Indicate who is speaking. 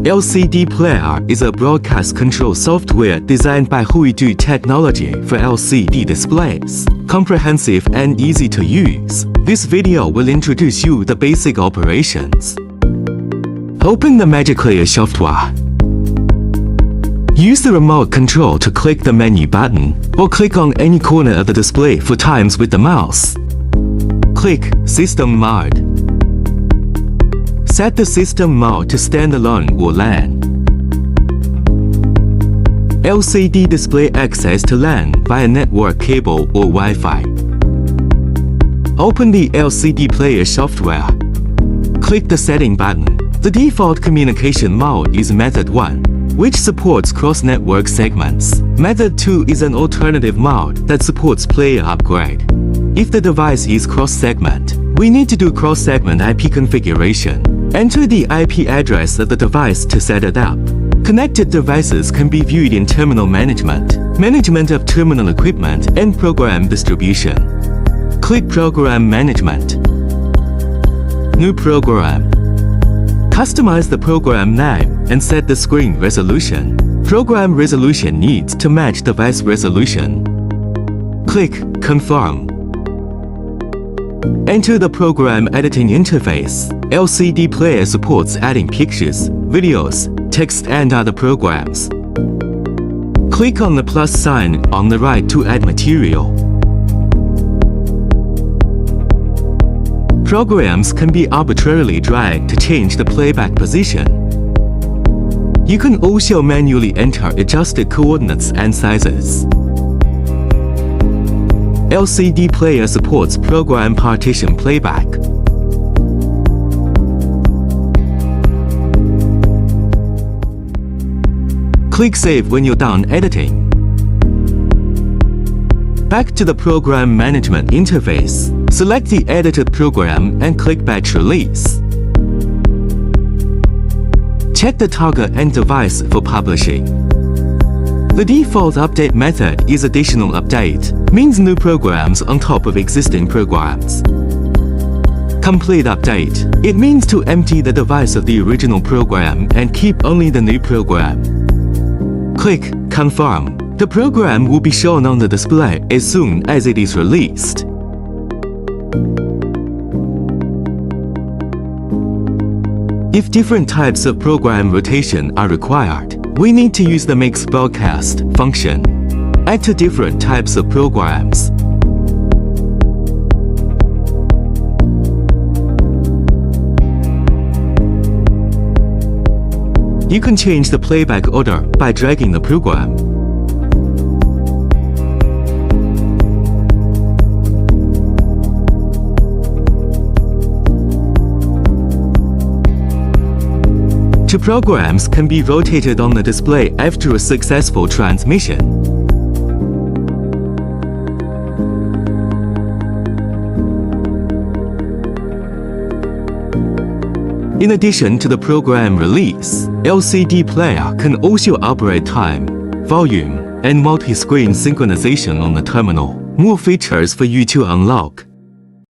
Speaker 1: LCDPlayer is a broadcast control software designed by Huidu Technology for LCD displays, comprehensive and easy to use. This video will introduce you the basic operations. Open the MagicPlayer software. Use the remote control to click the menu button, or click on any corner of the display 4 times with the mouse. Click System Mode. Set the system mode to standalone or LAN. LCD display access to LAN via network cable or Wi-Fi. Open the LCDPlayer software. Click the Setting button. The default communication mode is Method 1, which supports cross-network segments. Method 2 is an alternative mode that supports player upgrade. If the device is cross-segment, we need to do cross-segment IP configuration. Enter the IP address of the device to set it up. Connected devices can be viewed in Terminal Management, Management of Terminal Equipment, and Program Distribution. Click Program Management. New Program. Customize the program name and set the screen resolution. Program resolution needs to match device resolution. Click Confirm. Enter the program editing interface. LCDPlayer supports adding pictures, videos, text and other programs. Click on the plus sign on the right to add material. Programs can be arbitrarily dragged to change the playback position. You can also manually enter adjusted coordinates and sizes. LCDPlayer supports program partition playback. Click Save when you're done editing. Back to the Program Management interface. Select the edited program and click Batch Release. Check the target and device for publishing. The default update method is additional update, means new programs on top of existing programs. Complete update, it means to empty the device of the original program and keep only the new program. Click Confirm. The program will be shown on the display as soon as it is released. If different types of program rotation are required, we need to use the Mix Broadcast function. Add to different types of programs. You can change the playback order by dragging the program. Two programs can be rotated on the display after a successful transmission. In addition to the program release, LCDPlayer can also operate time, volume, and multi-screen synchronization on the terminal. More features for you to unlock.